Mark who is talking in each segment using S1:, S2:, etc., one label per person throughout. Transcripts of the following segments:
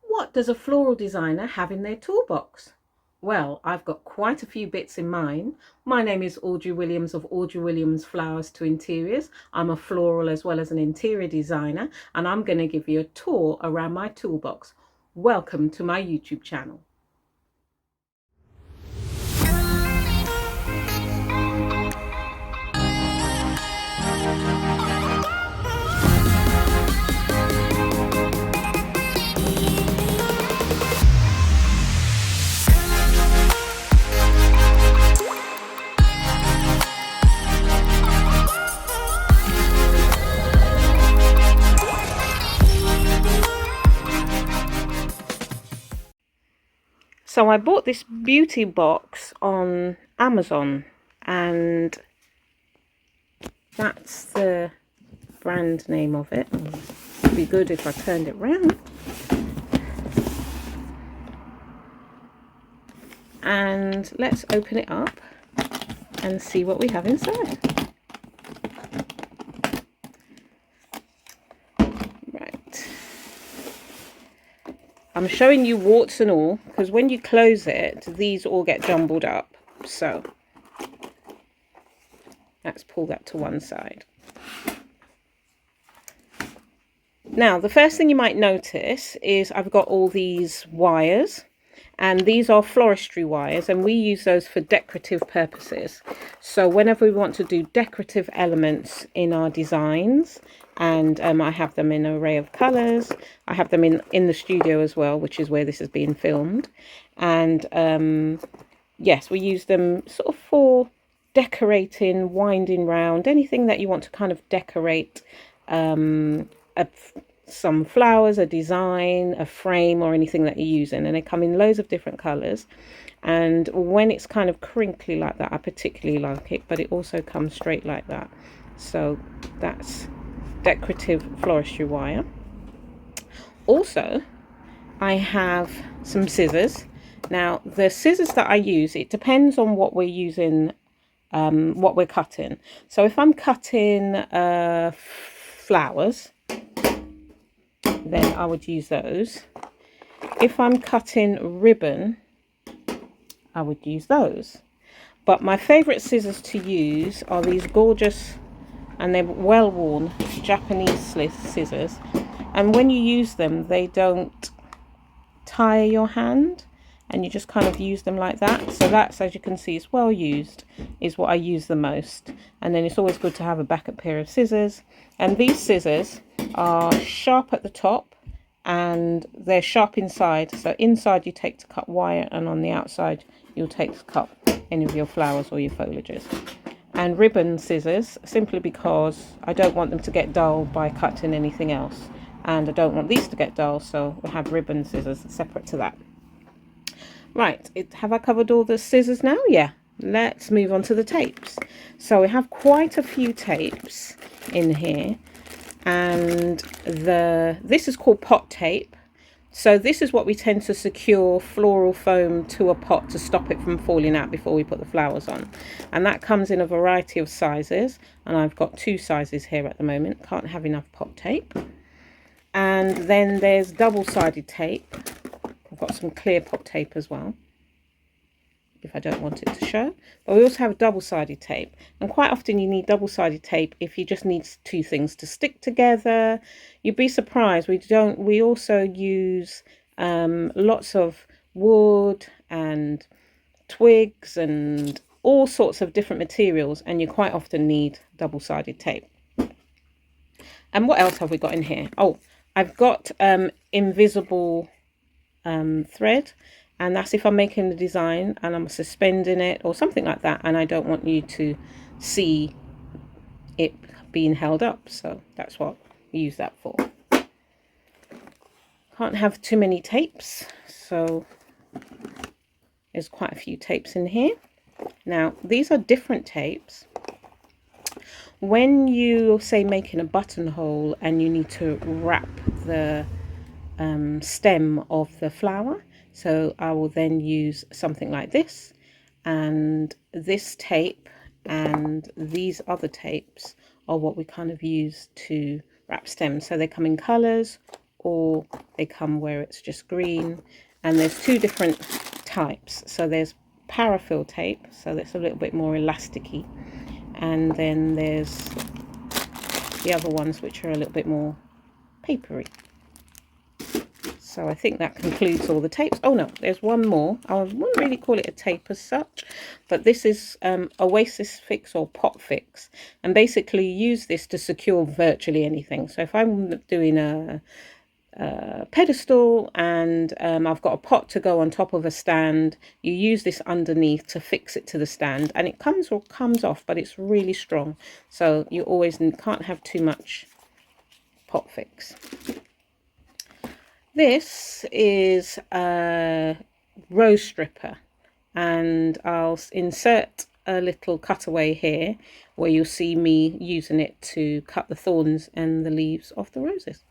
S1: What does a floral designer have in their toolbox? Well, I've got quite a few bits in mind. My name is Audrey Williams of Audrey Williams Flowers to Interiors. I'm a floral as well as an interior designer, and I'm going to give you a tour around my toolbox. Welcome to my YouTube channel. So I bought this beauty box on Amazon, and that's the brand name of it. It'd be good if I turned it round. And let's open it up and see what we have inside. Right. I'm showing you warts and all, because when you close it, these all get jumbled up. So let's pull that to one side. Now, the first thing you might notice is I've got all these wires, and these are floristry wires, and we use those for decorative purposes. So whenever we want to do decorative elements in our designs, and I have them in an array of colors. I have them in the studio as well, which is where this is being filmed. And yes, we use them sort of for decorating, winding round, anything that you want to kind of decorate, some flowers, a design, a frame, or anything that you're using. And they come in loads of different colors. And when it's kind of crinkly like that, I particularly like it, but it also comes straight like that. So that's decorative floristry wire. Also, I have some scissors. Now, the scissors that I use, it depends on what we're using, what we're cutting. So if I'm cutting flowers, then I would use those. If I'm cutting ribbon, I would use those. But my favorite scissors to use are these gorgeous, and they're well worn, Japanese scissors. And when you use them, they don't tire your hand, and you just kind of use them like that. So that's, as you can see, it's well used, is what I use the most. And then it's always good to have a backup pair of scissors. And these scissors are sharp at the top, and they're sharp inside. So inside you take to cut wire, and on the outside you'll take to cut any of your flowers or your foliages. And ribbon scissors, simply because I don't want them to get dull by cutting anything else, and I don't want these to get dull, so we have ribbon scissors separate to that. Right, have I covered all the scissors now? Yeah, let's move on to the tapes. So we have quite a few tapes in here, and this is called pot tape. So this is what we tend to secure floral foam to a pot to stop it from falling out before we put the flowers on. And that comes in a variety of sizes. And I've got 2 sizes here at the moment. Can't have enough pot tape. And then there's double-sided tape. I've got some clear pot tape as well, if I don't want it to show. But we also have double-sided tape, and quite often you need double-sided tape if you just need 2 things to stick together. You'd be surprised, we also use lots of wood and twigs and all sorts of different materials, and you quite often need double-sided tape. And what else have we got in here? Oh, I've got invisible thread. And that's if I'm making the design and I'm suspending it or something like that, and I don't want you to see it being held up. So that's what we use that for. Can't have too many tapes, so there's quite a few tapes in here. Now, these are different tapes. When you say making a buttonhole and you need to wrap the stem of the flower, so I will then use something like this, and this tape and these other tapes are what we kind of use to wrap stems. So they come in colors or they come where it's just green. And there's two different types. So there's paraffin tape, so that's a little bit more elasticy, and then there's the other ones which are a little bit more papery. So I think that concludes all the tapes. Oh no, there's one more. I wouldn't really call it a tape as such, but this is Oasis Fix or Pot Fix, and basically use this to secure virtually anything. So if I'm doing a pedestal and I've got a pot to go on top of a stand, you use this underneath to fix it to the stand, and it comes off, but it's really strong, so you always can't have too much pot fix. This is a rose stripper, and I'll insert a little cutaway here where you'll see me using it to cut the thorns and the leaves off the roses.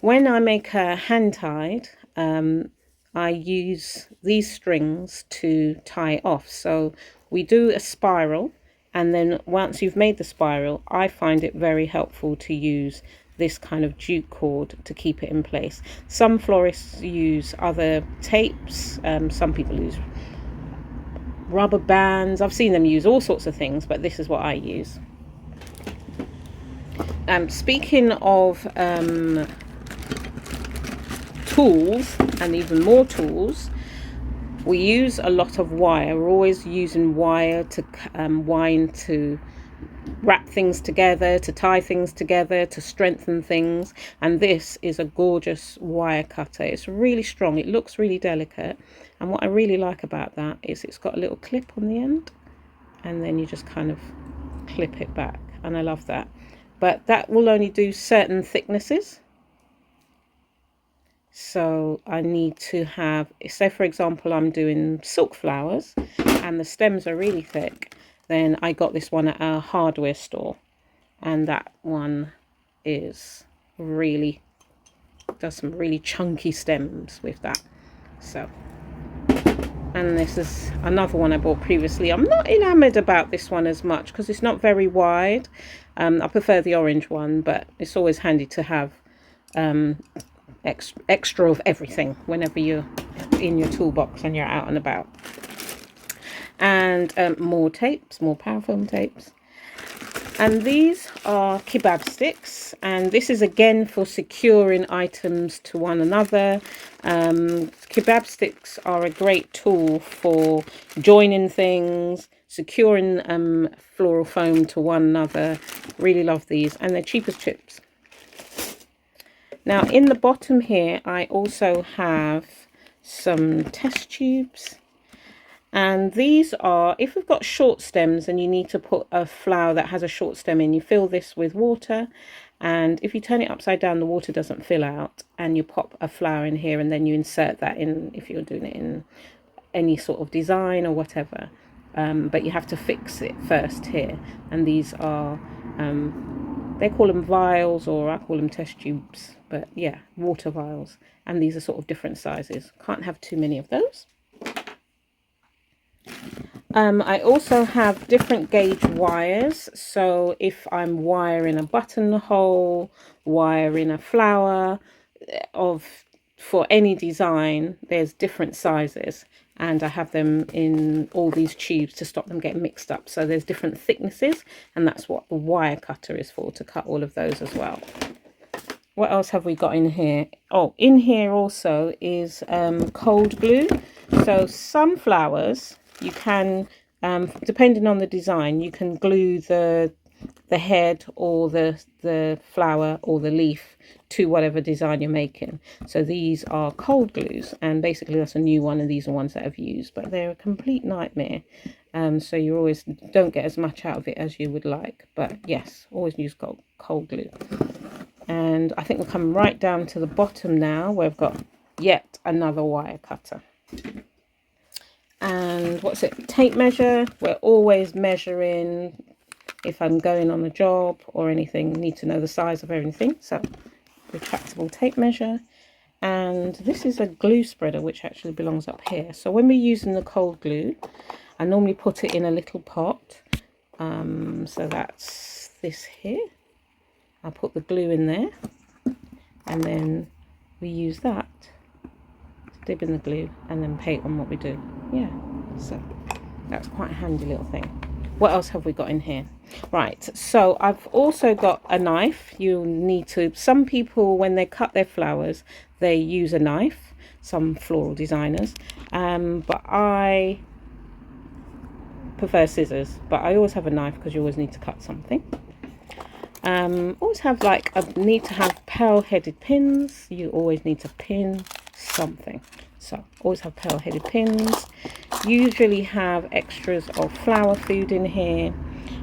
S1: When I make a hand tied, I use these strings to tie off. So we do a spiral, and then once you've made the spiral, I find it very helpful to use this kind of jute cord to keep it in place. Some florists use other tapes, some people use rubber bands. I've seen them use all sorts of things, but this is what I use. Speaking of tools, and even more tools, we use a lot of wire. We're always using wire to wind, to wrap things together, to tie things together, to strengthen things. And this is a gorgeous wire cutter. It's really strong, it looks really delicate, and what I really like about that is it's got a little clip on the end, and then you just kind of clip it back, and I love that. But that will only do certain thicknesses. So I need to have, say for example, I'm doing silk flowers and the stems are really thick, then I got this one at a hardware store, and that one is really, does some really chunky stems with that. So, and this is another one I bought previously. I'm not enamored about this one as much because it's not very wide. I prefer the orange one, but it's always handy to have extra of everything whenever you're in your toolbox and you're out and about. And more tapes, more paraffin tapes, and these are kebab sticks, and this is again for securing items to one another. Kebab sticks are a great tool for joining things, securing floral foam to one another. Really love these, and they're cheap as chips. Now in the bottom here I also have some test tubes, and these are, if we've got short stems and you need to put a flower that has a short stem in, you fill this with water, and if you turn it upside down the water doesn't fill out, and you pop a flower in here, and then you insert that in if you're doing it in any sort of design or whatever. But you have to fix it first here, and these are they call them vials, or I call them test tubes, but yeah, water vials, and these are sort of different sizes. Can't have too many of those. I also have different gauge wires, so if I'm wiring a buttonhole, wiring a flower, for any design, there's different sizes, and I have them in all these tubes to stop them getting mixed up. So there's different thicknesses, and that's what the wire cutter is for, to cut all of those as well. What else have we got in here? Oh, in here also is cold glue. So some flowers you can, depending on the design, you can glue the head or the flower or the leaf to whatever design you're making. So these are cold glues, and basically that's a new one, and these are ones that I've used, but they're a complete nightmare. So you always don't get as much out of it as you would like, but yes, always use cold glue. And I think we'll come right down to the bottom now, where I've got yet another wire cutter. And what's it? Tape measure. We're always measuring. If I'm going on a job or anything, need to know the size of everything. So retractable tape measure. and this is a glue spreader which actually belongs up here. So when we're using the cold glue, I normally put it in a little pot. So that's this here. I'll put the glue in there, and then we use that to dip in the glue and then paint on what we do. Yeah, so that's quite a handy little thing. What else have we got in here? Right, so I've also got a knife. You'll need to, some people when they cut their flowers, they use a knife, some floral designers, but I prefer scissors, but I always have a knife because you always need to cut something. Always have need to have pearl-headed pins. You always need to pin something, so always have pearl-headed pins. Usually have extras of flower food in here,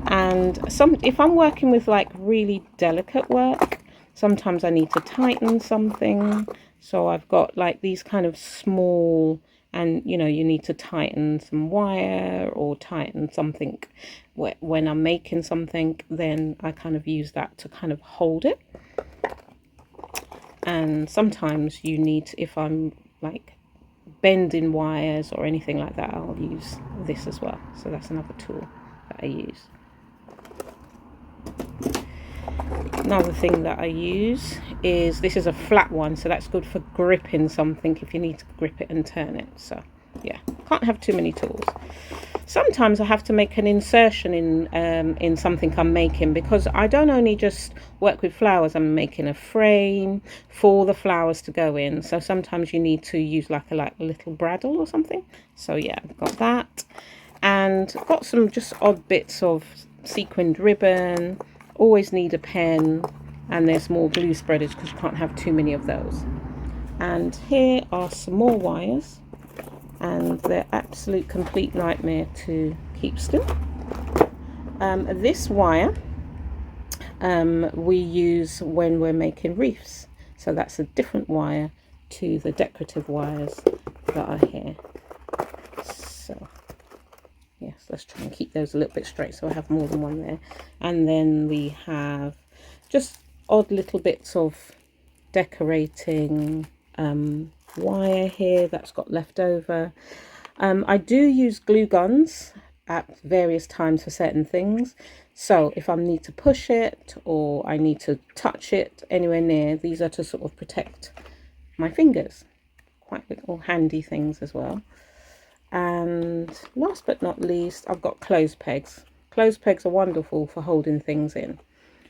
S1: and if I'm working with like really delicate work, sometimes I need to tighten something, so I've got like these kind of small, and you know, you need to tighten some wire or tighten something when I'm making something, then I kind of use that to kind of hold it. And sometimes you need, if I'm like bending wires or anything like that, I'll use this as well. So that's another tool that I use. Another thing that I use is, this is a flat one, so that's good for gripping something if you need to grip it and turn it. So yeah, can't have too many tools. Sometimes I have to make an insertion in something I'm making, because I don't only just work with flowers, I'm making a frame for the flowers to go in. So sometimes you need to use like a little bradawl or something. So yeah, I've got that, and got some just odd bits of sequined ribbon. Always need a pen, and there's more glue spreaders because you can't have too many of those. And here are some more wires, and they're absolute complete nightmare to keep still. This wire we use when we're making wreaths, so that's a different wire to the decorative wires that are here. So yes, let's try and keep those a little bit straight so I have more than one there. And then we have just odd little bits of decorating wire here that's got left over. I do use glue guns at various times for certain things. So if I need to push it or I need to touch it anywhere near, these are to sort of protect my fingers. Quite little handy things as well. And last but not least, I've got clothes pegs. Clothes pegs are wonderful for holding things in.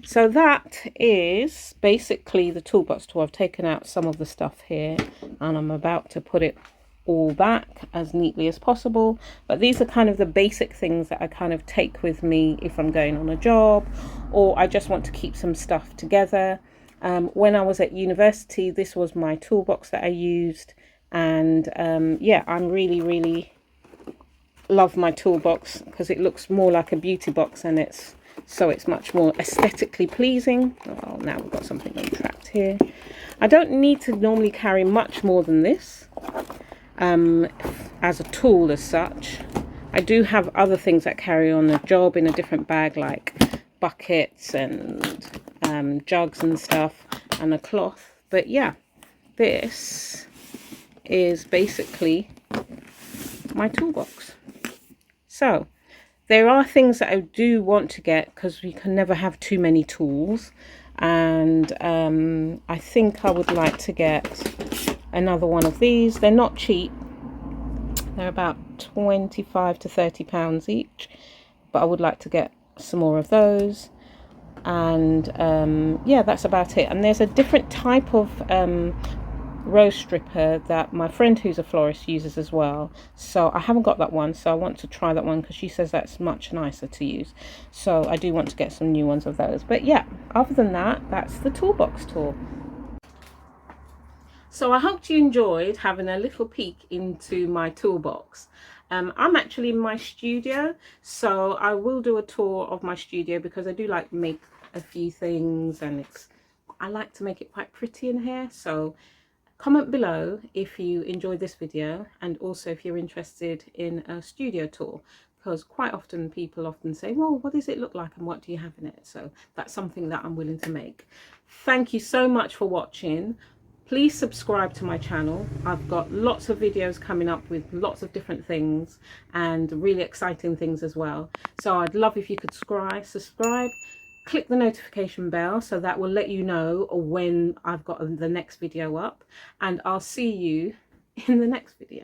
S1: So that is basically the toolbox tool. I've taken out some of the stuff here, and I'm about to put it all back as neatly as possible. But these are kind of the basic things that I kind of take with me if I'm going on a job, or I just want to keep some stuff together. When I was at university, this was my toolbox that I used. And yeah, I'm really love my toolbox because it looks more like a beauty box, and it's much more aesthetically pleasing. Oh, now we've got something trapped here. I don't need to normally carry much more than this as a tool as such. I do have other things that carry on a job in a different bag, like buckets and jugs and stuff, and a cloth. But yeah, this is basically my toolbox. So there are things that I do want to get, because we can never have too many tools, and I think I would like to get another one of these. They're not cheap, they're about 25 to 30 pounds each, but I would like to get some more of those. And yeah, that's about it. And there's a different type of rose stripper that my friend who's a florist uses as well, so I haven't got that one, so I want to try that one because she says that's much nicer to use. So I do want to get some new ones of those. But yeah, other than that, that's the toolbox tour. So I hope you enjoyed having a little peek into my toolbox. I'm actually in my studio, so I will do a tour of my studio because I do like make a few things, and I like to make it quite pretty in here. So comment below if you enjoyed this video, and also if you're interested in a studio tour, because quite often people often say, well, what does it look like and what do you have in it? So that's something that I'm willing to make. Thank you so much for watching. Please subscribe to my channel. I've got lots of videos coming up with lots of different things and really exciting things as well. So I'd love if you could subscribe, click the notification bell so that will let you know when I've got the next video up, and I'll see you in the next video.